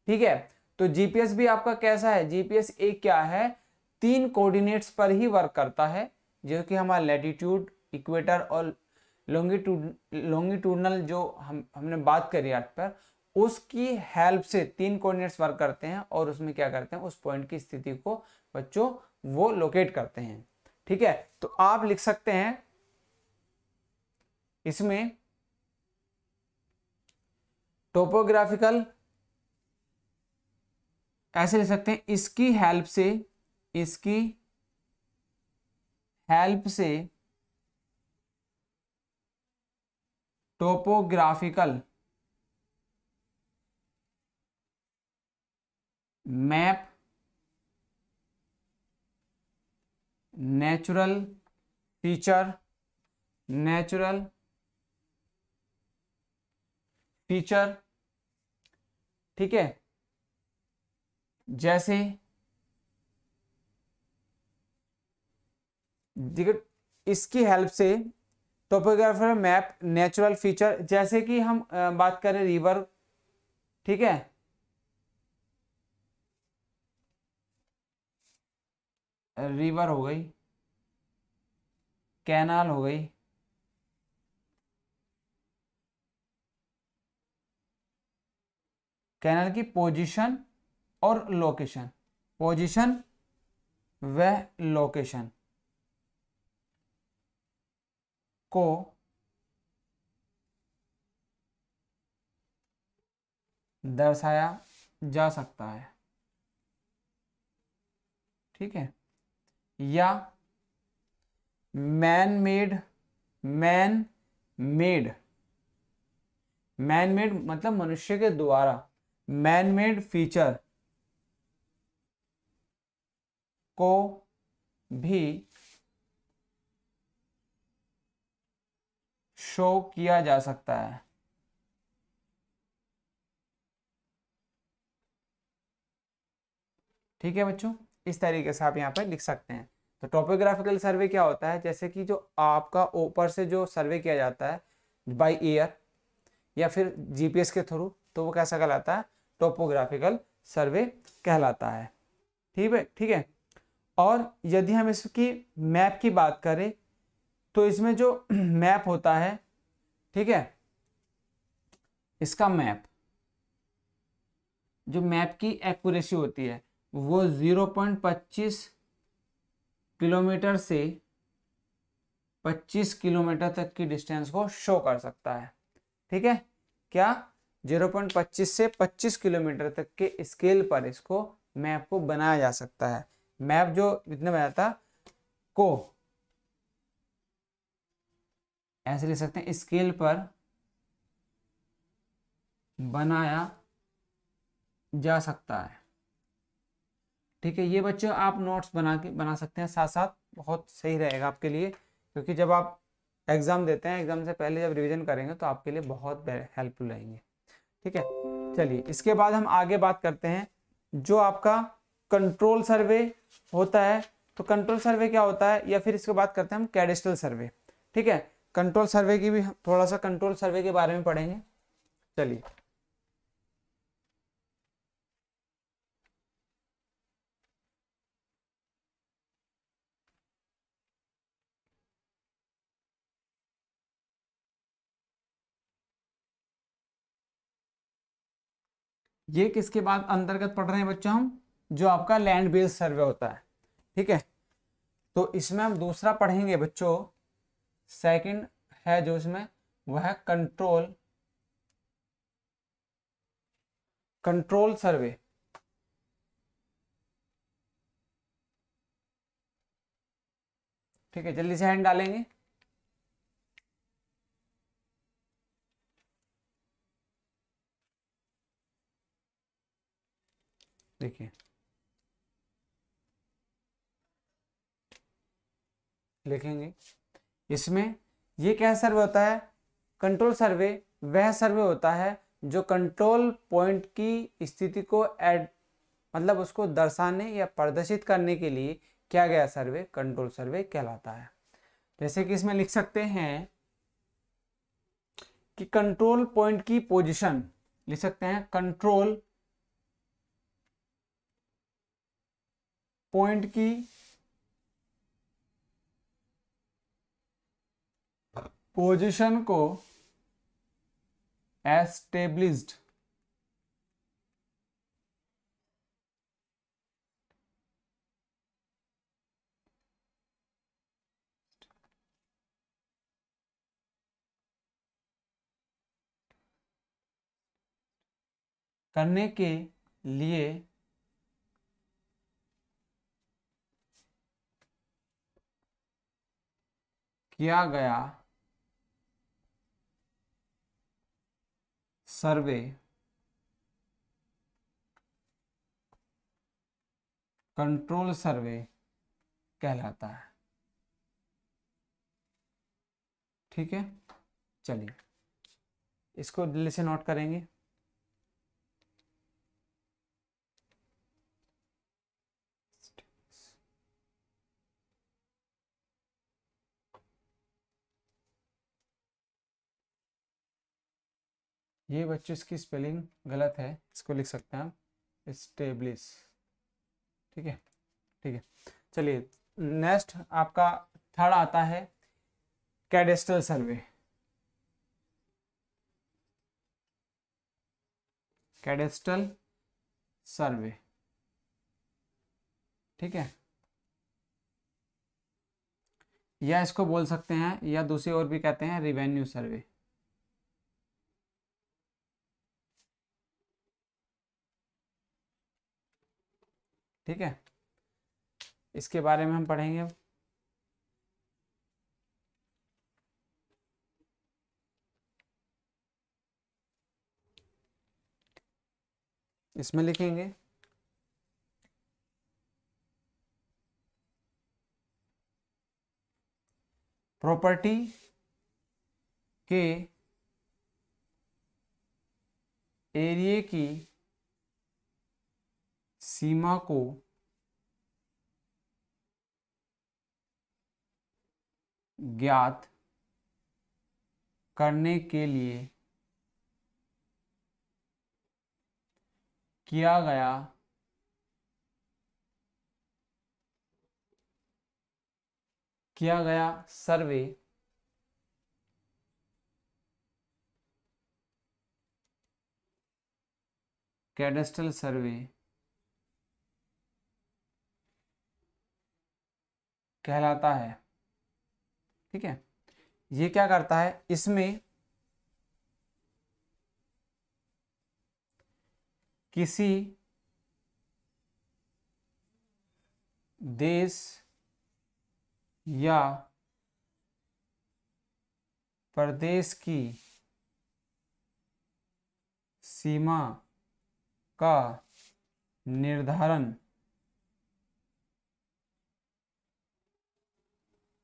ठीक है। तो जीपीएस भी आपका कैसा है? जीपीएस एक क्या है? 3 कोऑर्डिनेट्स पर ही वर्क करता है, जो कि हमारा लैटिट्यूड, इक्वेटर और लॉन्गिट्यूडनल जो हमने बात करी अर्थ पर, उसकी हेल्प से 3 कोऑर्डिनेट्स वर्क करते हैं और उसमें क्या करते हैं? उस पॉइंट की स्थिति को बच्चों वो लोकेट करते हैं, ठीक है। तो आप लिख सकते हैं इसमें टोपोग्राफिकल, ऐसे लिख सकते हैं, इसकी हेल्प से topographical map natural feature, natural feature, ठीक है, जैसे देखो इसकी हेल्प से टोपोग्राफर मैप नेचुरल फीचर, जैसे कि हम बात करें रिवर, ठीक है, रिवर हो गई, कैनाल हो गई, कैनाल की पोजीशन और लोकेशन, पोजीशन व लोकेशन को दर्शाया जा सकता है, ठीक है, या man made, man made, man made मतलब मनुष्य के द्वारा, मैन मेड फीचर को भी शो किया जा सकता है, ठीक है बच्चों। इस तरीके से आप यहाँ पे लिख सकते हैं। तो टोपोग्राफिकल सर्वे क्या होता है, जैसे कि जो आपका ऊपर से जो सर्वे किया जाता है बाय एयर या फिर जीपीएस के थ्रू, तो वो कैसा कहलाता है, टोपोग्राफिकल सर्वे कहलाता है, ठीक है, ठीक है। और यदि हम इसकी मैप की बात करें तो इसमें जो मैप होता है, ठीक है, इसका मैप, जो मैप की एक्यूरेसी होती है वो 0.25 किलोमीटर से 25 किलोमीटर तक की डिस्टेंस को शो कर सकता है, ठीक है, क्या 0.25 से 25 किलोमीटर तक के स्केल पर इसको मैप को बनाया जा सकता है। मैप जो इतने बनाता को ऐसे लिख सकते हैं, स्केल पर बनाया जा सकता है, ठीक है। ये बच्चों आप नोट्स बना सकते हैं साथ साथ, बहुत सही रहेगा आपके लिए, क्योंकि जब आप एग्जाम देते हैं, एग्जाम से पहले जब रिवीजन करेंगे तो आपके लिए बहुत हेल्पफुल रहेंगे, ठीक है। चलिए इसके बाद हम आगे बात करते हैं जो आपका कंट्रोल सर्वे होता है। तो कंट्रोल सर्वे क्या होता है, या फिर इसके बात करते हैं हम कैडेस्ट्रल सर्वे, ठीक है। कंट्रोल सर्वे की भी थोड़ा सा कंट्रोल सर्वे के बारे में पढ़ेंगे। चलिए ये किसके बाद अंतर्गत पढ़ रहे हैं बच्चों हम, जो आपका लैंड बेस्ड सर्वे होता है, ठीक है। तो इसमें हम दूसरा पढ़ेंगे बच्चों, सेकंड है जो इसमें, वह है कंट्रोल, कंट्रोल सर्वे, ठीक है। जल्दी से हैंड डालेंगे। देखिए लिखेंगे इसमें, ये क्या सर्वे होता है, कंट्रोल सर्वे वह सर्वे होता है जो कंट्रोल पॉइंट की स्थिति को मतलब उसको दर्शाने या प्रदर्शित करने के लिए किया गया सर्वे कंट्रोल सर्वे कहलाता है। जैसे कि इसमें लिख सकते हैं कि कंट्रोल पॉइंट की पोजीशन, लिख सकते हैं कंट्रोल पॉइंट की पोजीशन को एस्टेब्लिश्ड करने के लिए किया गया सर्वे कंट्रोल सर्वे कहलाता है। ठीक है, चलिए इसको दिल्ली से नोट करेंगे। ये बच्चों इसकी स्पेलिंग गलत है, इसको लिख सकते हैं आप स्टेब्लिश। ठीक है, ठीक है, चलिए नेक्स्ट आपका थर्ड आता है कैडेस्ट्रल सर्वे। कैडेस्ट्रल सर्वे, ठीक है, या इसको बोल सकते हैं या दूसरी ओर भी कहते हैं रिवेन्यू सर्वे। ठीक है, इसके बारे में हम पढ़ेंगे अब। इसमें लिखेंगे प्रॉपर्टी के एरिया की सीमा को ज्ञात करने के लिए किया गया सर्वे कैडेस्ट्रल सर्वे कहलाता है। ठीक है, ये क्या करता है, इसमें किसी देश या प्रदेश की सीमा का निर्धारण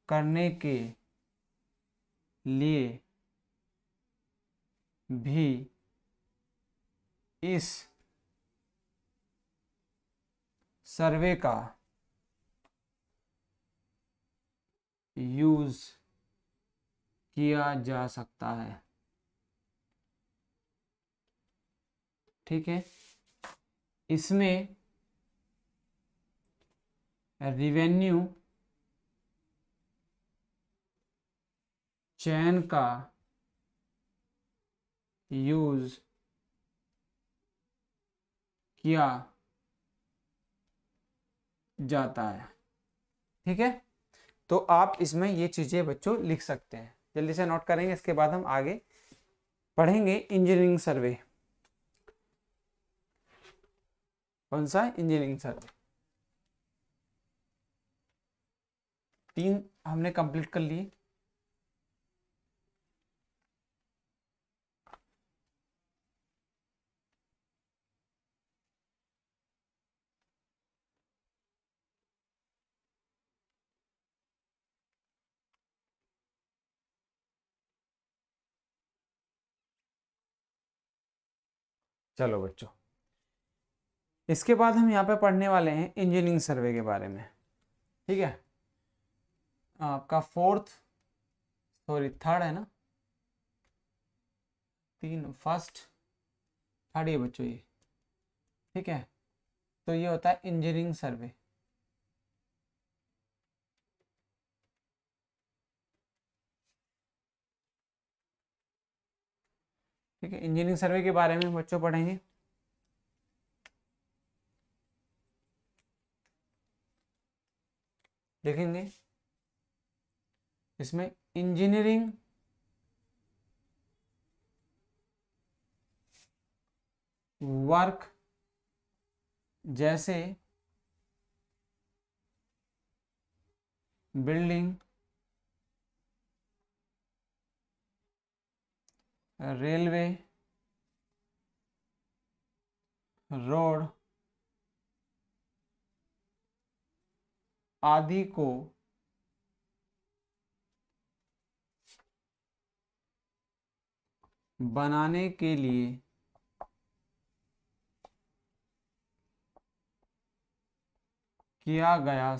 करने के लिए भी इस सर्वे का यूज किया जा सकता है। ठीक है, इसमें रेवेन्यू चयन का यूज किया जाता है। ठीक है, तो आप इसमें ये चीजें बच्चों लिख सकते हैं, जल्दी से नोट करेंगे। इसके बाद हम आगे पढ़ेंगे इंजीनियरिंग सर्वे। कौन सा? इंजीनियरिंग सर्वे। 3 हमने कंप्लीट कर लिए। चलो बच्चों, इसके बाद हम यहाँ पे पढ़ने वाले हैं इंजीनियरिंग सर्वे के बारे में। ठीक है, आपका थर्ड है ना, 3 फर्स्ट थर्ड ये बच्चों ये। ठीक है, तो ये होता है इंजीनियरिंग सर्वे। ठीक है, इंजीनियरिंग सर्वे के बारे में बच्चों पढ़ेंगे। देखेंगे इसमें इंजीनियरिंग वर्क जैसे बिल्डिंग, रेलवे, रोड, आदि को बनाने के लिए किया गया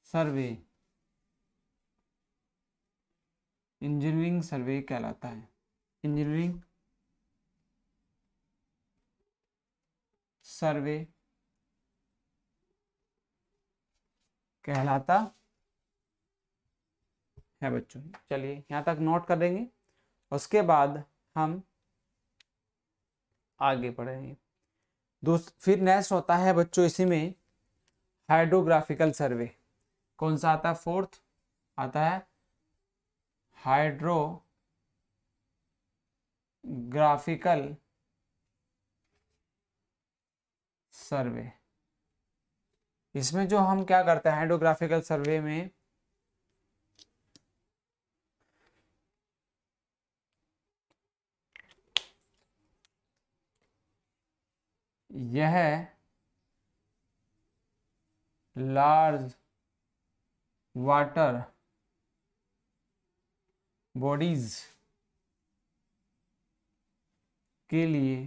सर्वे इंजीनियरिंग सर्वे कहलाता है। इंजीनियरिंग सर्वे कहलाता है बच्चों। चलिए यहाँ तक नोट कर देंगे, उसके बाद हम आगे बढ़ेंगे। फिर नेक्स्ट होता है बच्चों इसी में हाइड्रोग्राफिकल सर्वे। कौन सा आता है? फोर्थ आता है हाइड्रोग्राफिकल सर्वे। इसमें जो हम क्या करते हैं हाइड्रोग्राफिकल सर्वे में, यह लार्ज वाटर बॉडीज के लिए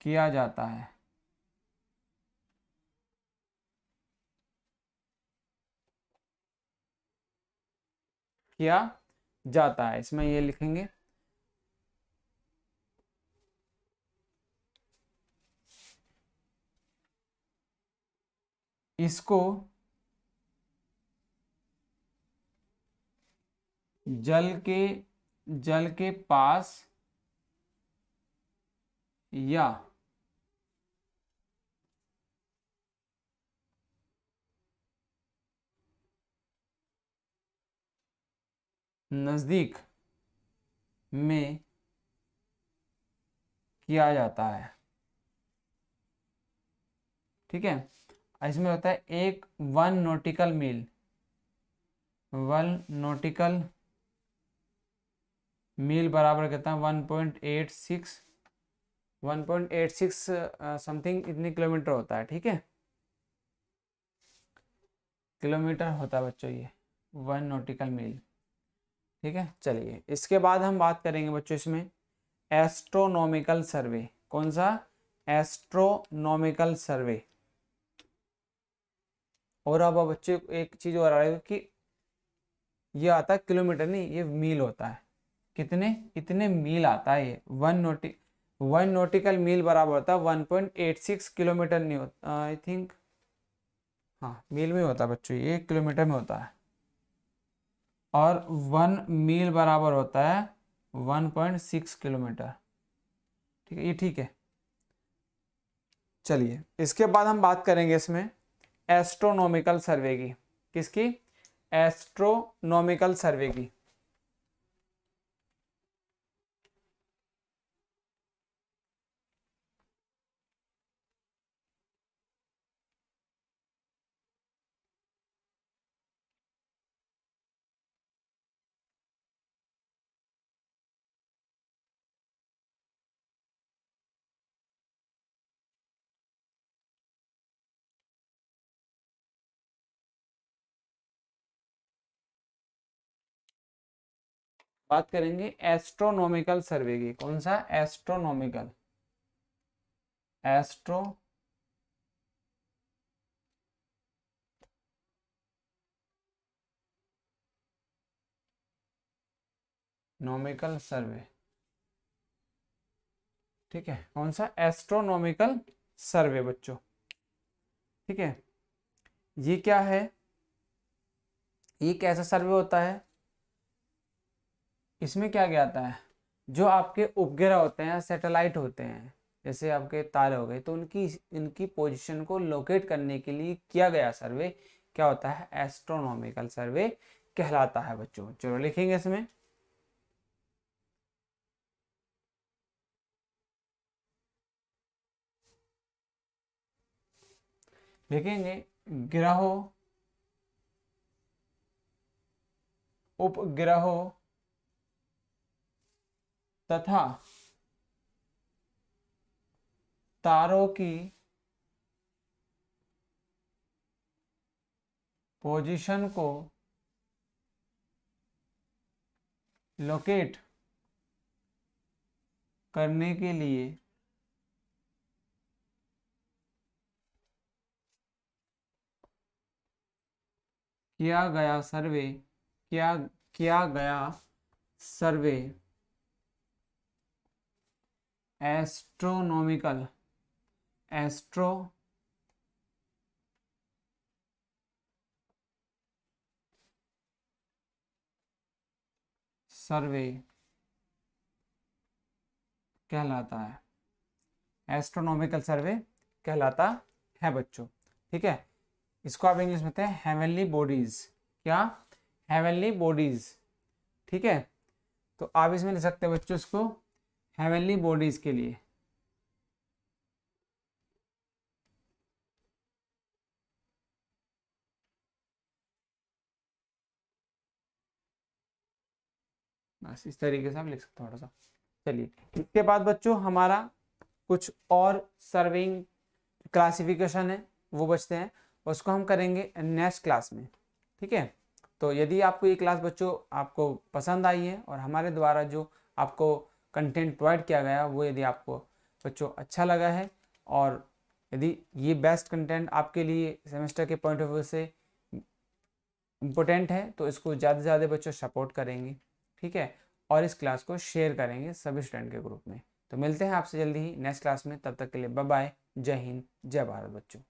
किया जाता है। किया जाता है, इसमें ये लिखेंगे। इसको जल के पास या नजदीक में किया जाता है। ठीक है, इसमें होता है एक 1 नॉटिकल मील, 1 नॉटिकल मील बराबर कितना? 1.86 समथिंग इतने किलोमीटर होता है। ठीक है, किलोमीटर होता है बच्चों ये 1 नॉटिकल मील। ठीक है, चलिए इसके बाद हम बात करेंगे बच्चों इसमें एस्ट्रोनॉमिकल सर्वे। कौन सा? एस्ट्रोनॉमिकल सर्वे। और अब बच्चे एक चीज और आ रही है कि ये आता है किलोमीटर नहीं, ये मील होता है। कितने? इतने मील आता है ये। 1 नॉटिकल मील बराबर होता है 1.86 किलोमीटर। नहीं होता आई थिंक, हाँ मील में होता है बच्चों, ये किलोमीटर में होता है। और 1 मील बराबर होता है 1.6 किलोमीटर। ठीक है, ये ठीक है। चलिए इसके बाद हम बात करेंगे इसमें एस्ट्रोनॉमिकल सर्वे की। किसकी? एस्ट्रोनॉमिकल सर्वे की। बात करेंगे एस्ट्रोनॉमिकल सर्वे की। कौन सा? एस्ट्रोनॉमिकल। एस्ट्रोनॉमिकल सर्वे। ठीक है, कौन सा? एस्ट्रोनॉमिकल सर्वे बच्चों। ठीक है, ये क्या है? ये कैसा सर्वे होता है? इसमें क्या क्या आता है? जो आपके उपग्रह होते हैं, सैटेलाइट होते हैं, जैसे आपके तारे हो गए, तो उनकी इनकी पोजीशन को लोकेट करने के लिए किया गया सर्वे क्या होता है? एस्ट्रोनॉमिकल सर्वे कहलाता है बच्चों। चलो लिखेंगे इसमें। लिखेंगे ग्रहों, उपग्रहों तथा तारों की पोजीशन को लोकेट करने के लिए किया गया सर्वे एस्ट्रोनॉमिकल सर्वे कहलाता है। एस्ट्रोनॉमिकल सर्वे कहलाता है बच्चों। ठीक है, इसको आप इंग्लिश में कहते हैं हेवनली बॉडीज। क्या? Heavenly bodies. ठीक है, तो आप इसमें लिख सकते हैं बच्चों इसको हेवनली बॉडीज के लिए। बस इस तरीके से आप लिख सकते हैं थोड़ा सा। चलिए, इसके बाद बच्चों हमारा कुछ और सर्विंग क्लासिफिकेशन है वो बचते हैं, उसको हम करेंगे नेक्स्ट क्लास में। ठीक है, तो यदि आपको ये क्लास बच्चों आपको पसंद आई है और हमारे द्वारा जो आपको कंटेंट प्रोवाइड किया गया वो यदि आपको बच्चों अच्छा लगा है और यदि ये बेस्ट कंटेंट आपके लिए सेमेस्टर के पॉइंट ऑफ व्यू से इम्पोर्टेंट है तो इसको ज़्यादा से ज़्यादा बच्चों सपोर्ट करेंगे। ठीक है, और इस क्लास को शेयर करेंगे सभी स्टूडेंट के ग्रुप में। तो मिलते हैं आपसे जल्दी ही नेक्स्ट क्लास में, तब तक के लिए बाय बाय। जय हिंद, जय भारत बच्चों।